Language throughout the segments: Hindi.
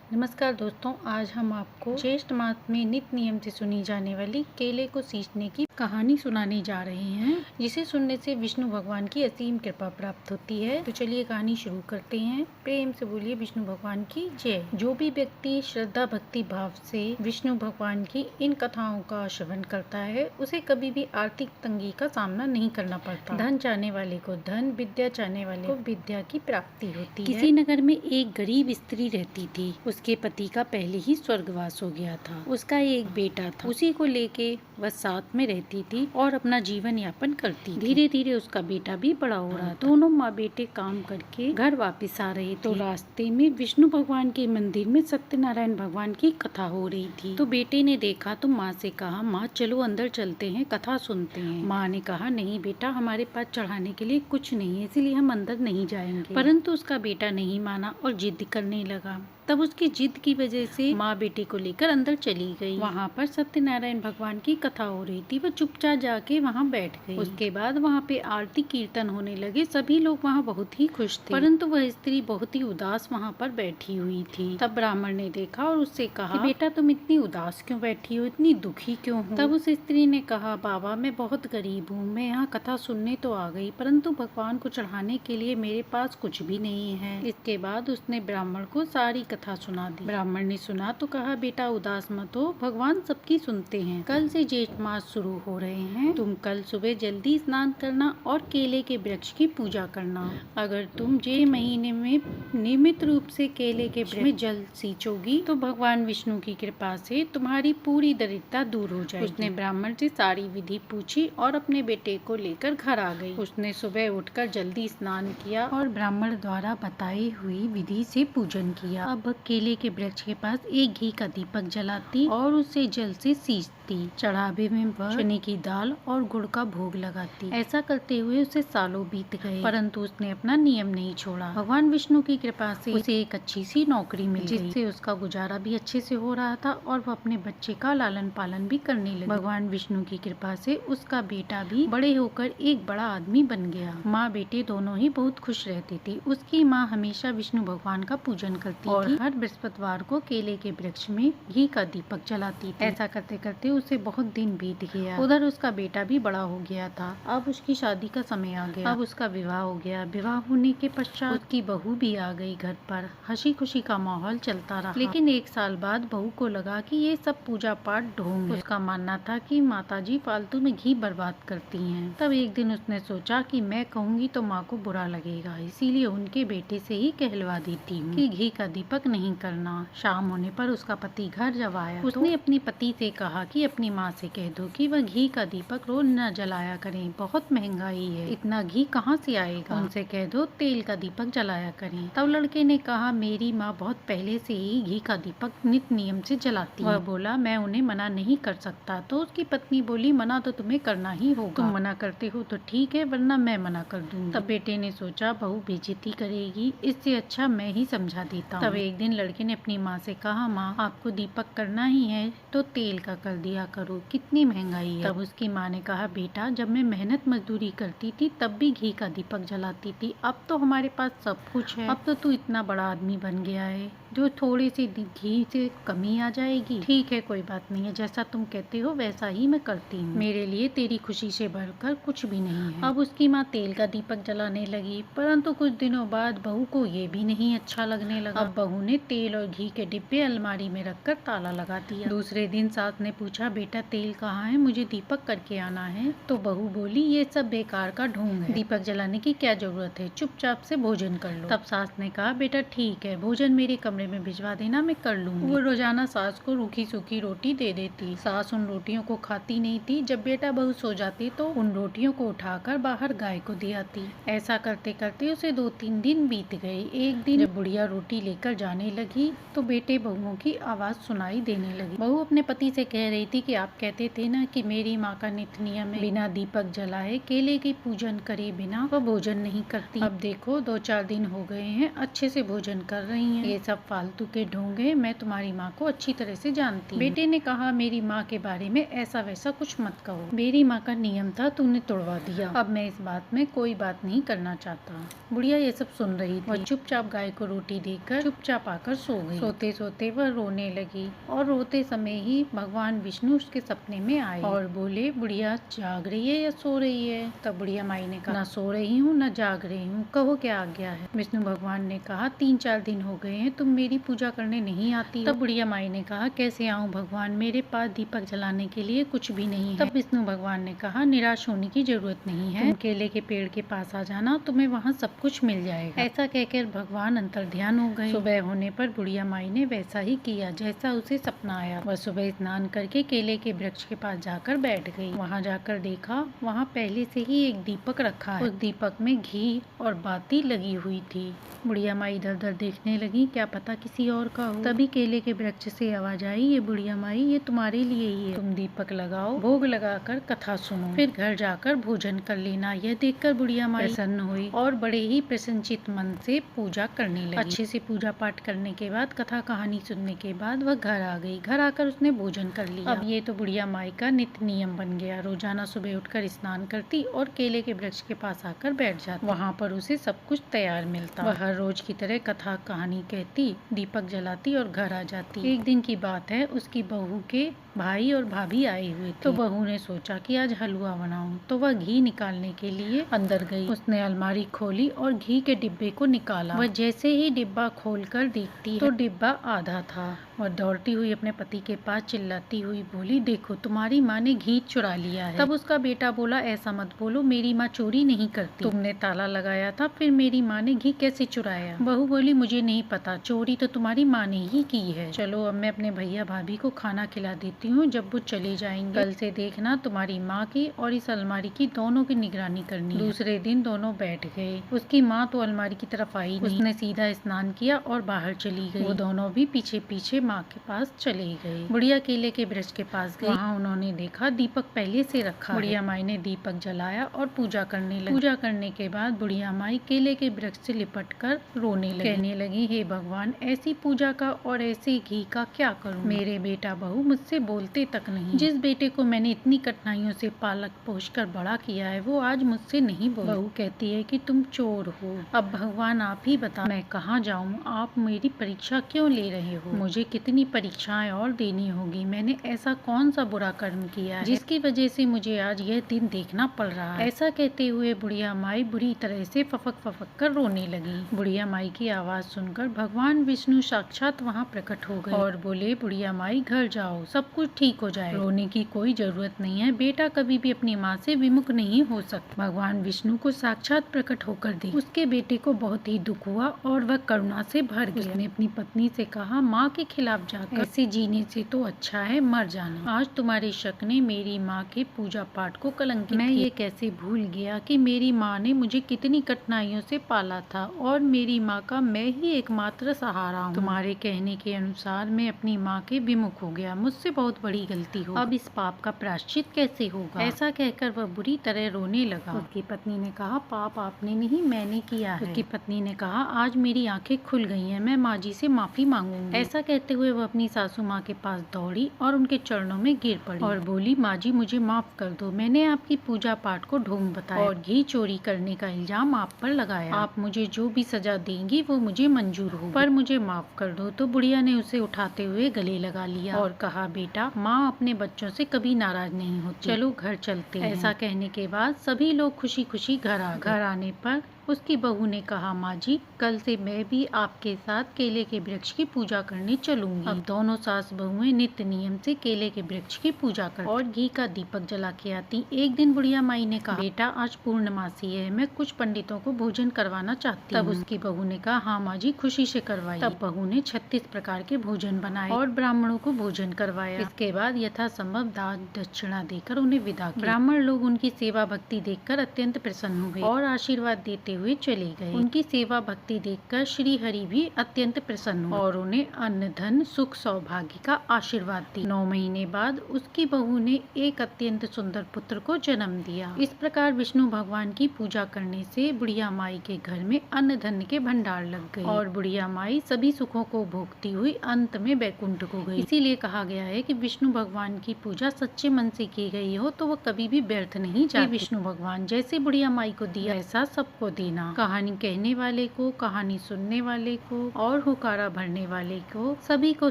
नमस्कार दोस्तों, आज हम आपको ज्येष्ठ मास में नित्य नियम से सुनी जाने वाली केले को सींचने की कहानी सुनाने जा रहे हैं, जिसे सुनने से विष्णु भगवान की असीम कृपा प्राप्त होती है। तो चलिए कहानी शुरू करते हैं। प्रेम से बोलिए विष्णु भगवान की जय। जो भी व्यक्ति श्रद्धा भक्ति भाव से विष्णु भगवान की इन कथाओं का श्रवण करता है, उसे कभी भी आर्थिक तंगी का सामना नहीं करना पड़ता। धन चाहने वाले को धन, विद्या चाहने वाले को विद्या की प्राप्ति होती है। किसी नगर में एक गरीब स्त्री रहती थी। उसके पति का पहले ही स्वर्गवास हो गया था। उसका एक बेटा था, उसी को लेके वह साथ में रहती थी और अपना जीवन यापन करती थी। धीरे धीरे उसका बेटा भी बड़ा हो रहा था। दोनों माँ बेटे काम करके घर वापस आ रहे थे। तो रास्ते में विष्णु भगवान के मंदिर में सत्यनारायण भगवान की कथा हो रही थी। तो बेटे ने देखा तो माँ से कहा, माँ चलो अंदर चलते हैं, कथा सुनते हैं। माँ ने कहा, नहीं बेटा, हमारे पास चढ़ाने के लिए कुछ नहीं है, इसलिए हम अंदर नहीं जाएंगे। परंतु उसका बेटा नहीं माना और जिद करने लगा। तब उसकी जिद की वजह से माँ बेटे को लेकर अंदर चली गई। वहाँ पर सत्यनारायण भगवान की कथा हो रही थी। वो चुपचाप जाके वहाँ बैठ गई। उसके बाद वहाँ पे आरती कीर्तन होने लगे। सभी लोग वहाँ बहुत ही खुश थे, परंतु वह स्त्री बहुत ही उदास वहाँ पर बैठी हुई थी। तब ब्राह्मण ने देखा और उससे कहा, बेटा तुम इतनी उदास क्यों बैठी हो, इतनी दुखी क्यों हो? तब उस स्त्री ने कहा, बाबा मैं बहुत गरीब हूँ, मैं यहाँ कथा सुनने तो आ गई, परंतु भगवान को चढ़ाने के लिए मेरे पास कुछ भी नहीं है। इसके बाद उसने ब्राह्मण को सारी कथा सुना दी। ब्राह्मण ने सुना तो कहा, बेटा उदास मत हो, भगवान सबकी सुनते हैं। कल से जेठ मास शुरू हो रहे हैं। तुम कल सुबह जल्दी स्नान करना और केले के वृक्ष की पूजा करना। अगर तुम जेठ महीने में नियमित रूप से केले के वृक्ष में जल सींचोगी तो भगवान विष्णु की कृपा से तुम्हारी पूरी दरिद्रता दूर हो जाएगी। उसने ब्राह्मण से सारी विधि पूछी और अपने बेटे को लेकर घर आ गई। उसने सुबह उठकर जल्दी स्नान किया और ब्राह्मण द्वारा बताई हुई विधि से पूजन किया। अब केले के वृक्ष के पास एक घी का दीपक जलाती और उसे जल से सींचती। चढ़ावे में वह चने की दाल और गुड़ का भोग लगाती। ऐसा करते हुए उसे सालों बीत गए, परंतु उसने अपना नियम नहीं छोड़ा। भगवान विष्णु की कृपा से उसे एक अच्छी सी नौकरी मिल गई, जिससे उसका गुजारा भी अच्छे से हो रहा था और वह अपने बच्चे का लालन पालन भी करने लगी। भगवान विष्णु की कृपा से उसका बेटा भी बड़े होकर एक बड़ा आदमी बन गया। माँ बेटे दोनों ही बहुत खुश रहती थी। उसकी माँ हमेशा विष्णु भगवान का पूजन करती और हर बृहस्पतिवार को केले के वृक्ष में घी का दीपक जलाती थी। ऐसा करते करते उसे बहुत दिन बीत गया। उधर उसका बेटा भी बड़ा हो गया था। अब उसकी शादी का समय आ गया। अब उसका विवाह हो गया। विवाह होने के पश्चात उसकी बहू भी आ गई घर पर। हंसी खुशी का माहौल चलता रहा। लेकिन एक साल बाद बहू को लगा कि ये सब पूजा पाठ ढोंग है। उसका मानना था कि माताजी फालतू में घी बर्बाद करती हैं। तब एक दिन उसने सोचा कि मैं कहूँगी तो माँ को बुरा लगेगा, इसीलिए उनके बेटे से ही कहलवा देती हूँ कि घी का दीपक नहीं करना। शाम होने पर उसका पति घर जब आया, उसने अपने पति से कहा कि अपनी माँ से कह दो कि वह घी का दीपक रोज न जलाया करें, बहुत महंगाई है, इतना घी कहाँ से आएगा। उनसे कह दो तेल का दीपक जलाया करें। तब लड़के ने कहा, मेरी माँ बहुत पहले से ही घी का दीपक नित्य नियम से जलाती है। वह बोला, मैं उन्हें मना नहीं कर सकता। तो उसकी पत्नी बोली, मना तो तुम्हें करना ही होगा, तुम मना करते हो तो ठीक है, वरना मैं मना कर दूंगी। तब बेटे ने सोचा, बहू बेइज्जती करेगी, इससे अच्छा मैं ही समझा देता हूँ। तब एक दिन लड़के ने अपनी माँ से कहा, माँ आपको दीपक करना ही है तो तेल का कर दिया करो, कितनी महंगाई है। तब उसकी माँ ने कहा, बेटा जब मैं मेहनत मजदूरी करती थी तब भी घी का दीपक जलाती थी, अब तो हमारे पास सब कुछ है, अब तो तू इतना बड़ा आदमी बन गया है, जो थोड़ी सी घी से कमी आ जाएगी। ठीक है कोई बात नहीं है, जैसा तुम कहते हो वैसा ही मैं करती हूँ, मेरे लिए तेरी खुशी से बढ़कर कुछ भी नहीं है। अब उसकी माँ तेल का दीपक जलाने लगी, परंतु कुछ दिनों बाद बहू को ये भी नहीं अच्छा लगने लगा। अब बहू ने तेल और घी के डिब्बे अलमारी में रखकर ताला लगा दिया। दूसरे दिन सास ने पूछा, बेटा तेल कहाँ है, मुझे दीपक करके आना है। तो बहू बोली, ये सब बेकार का ढोंग है, दीपक जलाने की क्या जरूरत है, चुपचाप से भोजन कर लो। तब सास ने कहा, बेटा ठीक है, भोजन मेरे कमरे में भिजवा देना, मैं कर लूंगी। वो रोजाना सास को रूखी सूखी रोटी दे देती। सास उन रोटियों को खाती नहीं थी। जब बेटा बहू सो जाती तो उन रोटियों को उठाकर बाहर गाय को दे आती। ऐसा करते करते उसे 2-3 दिन बीत गए। एक दिन जब बुढ़िया रोटी लेकर जाने लगी तो बेटे बहुओं की आवाज सुनाई देने लगी। बहू अपने पति से कह रही थी कि आप कहते थे ना कि मेरी माँ का नित्य नियम है बिना दीपक जलाए केले की पूजन करे बिना वह भोजन नहीं करती। अब देखो 2-4 दिन हो गए हैं, अच्छे से भोजन कर रही हैं। ये सब फालतू के ढोंग हैं, मैं तुम्हारी माँ को अच्छी तरह से जानती हूँ। बेटे ने कहा, मेरी माँ के बारे में ऐसा वैसा कुछ मत कहो, मेरी माँ का नियम था, तूने तोड़वा दिया, अब मैं इस बात में कोई बात नहीं करना चाहता। बुढ़िया ये सब सुन रही थी। वह चुपचाप गाय को रोटी देकर चुपचाप आकर सो गई। सोते सोते वह रोने लगी और रोते समय ही भगवान विष्णु उसके सपने में आए और बोले, बुढ़िया जाग रही है या सो रही है? तब बुढ़िया माई ने कहा, ना सो रही हूँ ना जाग रही हूँ, कहो क्या आज्ञा है? विष्णु भगवान ने कहा, 3-4 दिन हो गए हैं तुम मेरी पूजा करने नहीं आती हो। तब बुढ़िया माई ने कहा, कैसे आऊँ भगवान, मेरे पास दीपक जलाने के लिए कुछ भी नहीं है। तब विष्णु भगवान ने कहा, निराश होने की जरूरत नहीं है, तुम केले के पेड़ के पास आ जाना, तुम्हें वहाँ सब कुछ मिल जाएगा। ऐसा कहकर भगवान अंतर ध्यान हो गए। सुबह होने पर बुढ़िया माई ने वैसा ही किया जैसा उसे सपना आया। वह सुबह स्नान करके केले के वृक्ष के पास जाकर बैठ गई। वहाँ जाकर देखा, वहाँ पहले से ही एक दीपक रखा है। उस दीपक में घी और बाती लगी हुई थी। बुढ़िया माई इधर उधर देखने लगी, क्या पता किसी और का हो। तभी केले के वृक्ष से आवाज आई, ये बुढ़िया माई, ये तुम्हारे लिए ही है, तुम दीपक लगाओ, भोग लगाकर कथा सुनो, फिर घर जाकर भोजन कर लेना। यह देखकर बुढ़िया माई प्रसन्न हुई और बड़े ही प्रसन्नचित मन से पूजा करने लगी। अच्छे से पूजा पाठ करने के बाद, कथा कहानी सुनने के बाद वह घर आ गई। घर आकर उसने भोजन कर लिया। अब ये तो बुढ़िया माई का नित्य नियम बन गया। रोजाना सुबह उठकर स्नान करती और केले के वृक्ष के पास आकर बैठ जाती। वहाँ पर उसे सब कुछ तैयार मिलता। वह हर रोज की तरह कथा कहानी कहती, दीपक जलाती और घर आ जाती। एक दिन की बात है, उसकी बहू के भाई और भाभी आए हुए थे। तो बहू ने सोचा कि आज हलवा बनाऊं, तो वह घी निकालने के लिए अंदर गई। उसने अलमारी खोली और घी के डिब्बे को निकाला। वह जैसे ही डिब्बा खोलकर देखती तो डिब्बा आधा था। वह दौड़ती हुई अपने पति के पास चिल्लाती हुई बोली, देखो तुम्हारी माँ ने घी चुरा लिया है। तब उसका बेटा बोला, ऐसा मत बोलो, मेरी माँ चोरी नहीं करती, तुमने ताला लगाया था, फिर मेरी माँ ने घी कैसे चुराया? बहू बोली, मुझे नहीं पता, चोरी तो तुम्हारी माँ ने ही की है। चलो अब मैं अपने भैया भाभी को खाना खिला देती हूँ, जब वो चले जाएंगे कल से देखना तुम्हारी माँ की और इस अलमारी की दोनों की निगरानी करनी। दूसरे दिन दोनों बैठ गए। उसकी माँ तो अलमारी की तरफ आई नहीं। उसने सीधा स्नान किया और बाहर चली गई। वो दोनों भी पीछे पीछे माँ के पास चले गए। बुढ़िया केले के वृक्ष के पास गई। वहाँ उन्होंने देखा दीपक पहले से रखा है। बुढ़िया माई ने दीपक जलाया और पूजा करने लगी। पूजा करने के बाद बुढ़िया माई केले के वृक्ष से लिपट कर रोने लगी। कहने लगी, हे भगवान, ऐसी पूजा का और ऐसे घी का क्या करूँ? मेरे बेटा बहू मुझसे बोलते तक नहीं। जिस बेटे को मैंने इतनी कठिनाइयों से पालक पोष कर बड़ा किया है, वो आज मुझसे नहीं बोल। बहू कहती है कि तुम चोर हो। अब भगवान आप ही बता, मैं कहाँ जाऊँ? आप मेरी परीक्षा क्यों ले रहे हो? मुझे कितनी परीक्षाएं और देनी होगी? मैंने ऐसा कौन सा बुरा कर्म किया है जिसकी वजह से मुझे आज यह दिन देखना पड़ रहा है? ऐसा कहते हुए बुढ़िया माई बुरी तरह से फफक फफक कर रोने लगी। बुढ़िया माई की आवाज सुनकर भगवान विष्णु साक्षात वहाँ प्रकट हो गए और बोले, बुढ़िया माई घर जाओ, सब कुछ ठीक हो जाए, रोने की कोई जरूरत नहीं है, बेटा कभी भी अपनी माँ से विमुख नहीं हो सकता। भगवान विष्णु को साक्षात प्रकट होकर देख उसके बेटे को बहुत ही दुख हुआ और वह करुणा से भर गया। उसने अपनी पत्नी से कहा, माँ के खिलाफ जाकर ऐसे जीने से तो अच्छा है मर जाना। आज तुम्हारे शक ने मेरी माँ के पूजा पाठ को कलंकित। मैं ये कैसे भूल गया कि मेरी माँ ने मुझे कितनी कठिनाइयों से पाला था और मेरी माँ का मैं ही एकमात्र सहारा हूँ। तुम्हारे कहने के अनुसार मैं अपनी माँ के विमुख हो गया, मुझसे बहुत बड़ी गलती हो। अब इस पाप का प्रायश्चित कैसे होगा? ऐसा कहकर वह बुरी तरह रोने लगा। उसकी पत्नी ने कहा, पाप आपने नहीं मैंने किया है। उसकी पत्नी ने कहा, आज मेरी आंखें खुल गई हैं, मैं माँ जी से माफी मांगूंगी। ऐसा कहते हुए वह अपनी सासू माँ के पास दौड़ी और उनके चरणों में गिर पड़ी और बोली, माँ जी मुझे माफ कर दो, मैंने आपकी पूजा पाठ को ढोंग बताया और घी चोरी करने का इल्जाम आप पर लगाया। आप मुझे जो भी सजा देंगी वो मुझे मंजूर हो, पर मुझे माफ कर दो। तो बुढ़िया ने उसे उठाते हुए गले लगा लिया और कहा, बेटा माँ अपने बच्चों से कभी नाराज नहीं होती, चलो घर चलते हैं। ऐसा कहने के बाद सभी लोग खुशी खुशी घर आ गए। घर आने पर उसकी बहू ने कहा, माँ जी कल से मैं भी आपके साथ केले के वृक्ष की पूजा करने चलूंगी। अब दोनों सास बहुएं नित्य नियम से केले के वृक्ष की पूजा कर और घी का दीपक जला के आती। एक दिन बुढ़िया माई ने कहा, बेटा आज पूर्णमासी है, मैं कुछ पंडितों को भोजन करवाना चाहती हूँ। तब उसकी बहू ने कहा, हाँ माँ जी खुशी से करवाइए। तब बहू ने 36 प्रकार के भोजन बनाए और ब्राह्मणों को भोजन करवाया। इसके बाद यथासंभव दान दक्षिणा देकर उन्हें विदा किया। ब्राह्मण लोग उनकी सेवा भक्ति देखकर अत्यंत प्रसन्न हुए और आशीर्वाद देते हुए चले गए। उनकी सेवा भक्ति देखकर श्री हरि भी अत्यंत प्रसन्न हुए और उन्हें अन्न धन सुख सौभाग्य का आशीर्वाद दिया। 9 महीने बाद उसकी बहू ने एक अत्यंत सुंदर पुत्र को जन्म दिया। इस प्रकार विष्णु भगवान की पूजा करने से बुढ़िया माई के घर में अन्न धन के भंडार लग गए और बुढ़िया माई सभी सुखों को भोगती हुई अंत में बैकुंठ को गई। इसीलिए कहा गया है कि विष्णु भगवान की पूजा सच्चे मन से की गई हो तो वह कभी भी व्यर्थ नहीं जाती। विष्णु भगवान जैसे बुढ़िया माई को दिया ऐसा सबको देना। कहानी कहने वाले को, कहानी सुनने वाले को और हुकारा भरने वाले को सभी को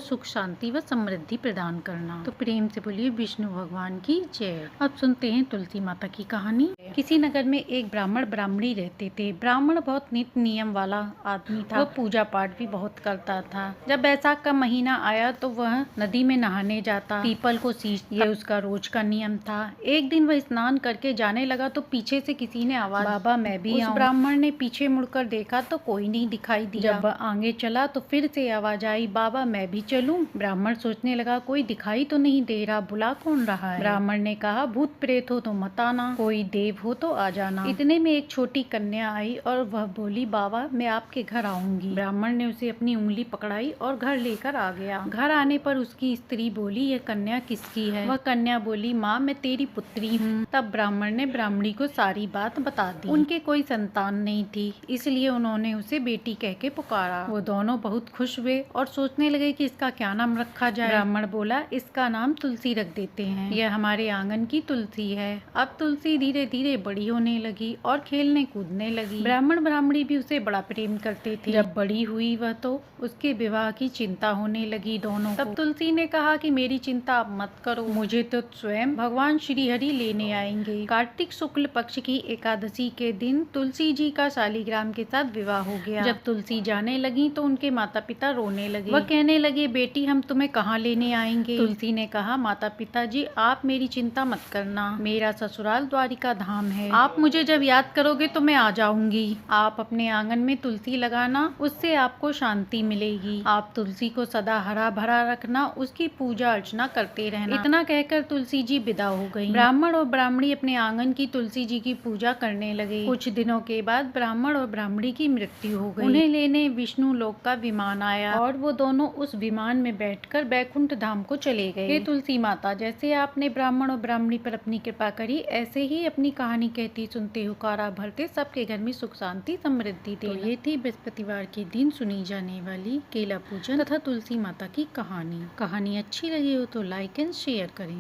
सुख शांति व समृद्धि प्रदान करना। तो प्रेम से बोलिए विष्णु भगवान की जय। अब सुनते हैं तुलसी माता की कहानी। किसी नगर में एक ब्राह्मण ब्राह्मणी रहते थे। ब्राह्मण बहुत नित्य नियम वाला आदमी था। वह पूजा पाठ भी बहुत करता था। जब बैसाख का महीना आया तो वह नदी में नहाने जाता, पीपल को सींचता। ये उसका रोज का नियम था। एक दिन वह स्नान करके जाने लगा तो पीछे से किसी ने आवाज, बाबा मैं भी आऊं। ब्राह्मण ने पीछे मुड़कर देखा तो कोई नहीं दिखाई दिया। जब वह आगे चला तो फिर से आवाज आई, बाबा मैं भी चलूं। ब्राह्मण सोचने लगा कोई दिखाई तो नहीं दे रहा, बुला कौन रहा है। ब्राह्मण ने कहा भूत प्रेत हो तो मत आना, कोई देव हो तो आ जाना। इतने में एक छोटी कन्या आई और वह बोली बाबा मैं आपके घर आऊंगी। ब्राह्मण ने उसे अपनी उंगली पकड़ाई और घर लेकर आ गया। घर आने पर उसकी स्त्री बोली यह कन्या किसकी है। वह कन्या बोली माँ मैं तेरी पुत्री हूँ। तब ब्राह्मण ने ब्राह्मणी को सारी बात बता दी। उनके कोई संतान नहीं थी, इसलिए उन्होंने उसे बेटी कह के पुकारा। वो दोनों बहुत खुश हुए और सोचने लगे कि इसका क्या नाम रखा जाए। ब्राह्मण बोला इसका नाम तुलसी रख देते हैं, यह हमारे आंगन की तुलसी है। अब तुलसी धीरे धीरे बड़ी होने लगी और खेलने कूदने लगी। ब्राह्मण ब्राह्मणी भी उसे बड़ा प्रेम करते थे। जब बड़ी हुई वह तो उसके विवाह की चिंता होने लगी दोनों। तब तुलसी ने कहा कि मेरी चिंता आप मत करो, मुझे तो स्वयं भगवान श्री हरि लेने आएंगे। कार्तिक शुक्ल पक्ष की एकादशी के दिन तुलसी जी का शालिग्राम के साथ विवाह हो गया। जब तुलसी जाने लगी तो उनके माता पिता रोने लगे। वह कहने लगे बेटी हम तुम्हें कहाँ लेने आएंगे। तुलसी ने कहा माता पिता जी आप मेरी चिंता मत करना, मेरा ससुराल द्वारिका धाम है। आप मुझे जब याद करोगे तो मैं आ जाऊंगी। आप अपने आंगन में तुलसी लगाना, उससे आपको शांति मिलेगी। आप तुलसी को सदा हरा भरा रखना, उसकी पूजा अर्चना करते रहना। इतना कहकर तुलसी जी विदा हो गयी। ब्राह्मण और ब्राह्मणी अपने आंगन की तुलसी जी की पूजा करने लगे। कुछ दिनों के बाद ब्राह्मण और ब्राह्मणी की मृत्यु हो गई। उन्हें लेने विष्णु लोक का विमान आया और वो दोनों उस विमान में बैठकर बैकुंठ धाम को चले गए। हे तुलसी माता जैसे आपने ब्राह्मण और ब्राह्मणी पर अपनी कृपा करी, ऐसे ही अपनी कहानी कहती सुनते हुकारा भरते सबके घर में सुख शांति समृद्धि दे। तो ये थी बृहस्पतिवार के दिन सुनी जाने वाली केला पूजन तथा तुलसी माता की कहानी। कहानी अच्छी लगी हो तो लाइक एंड शेयर करें।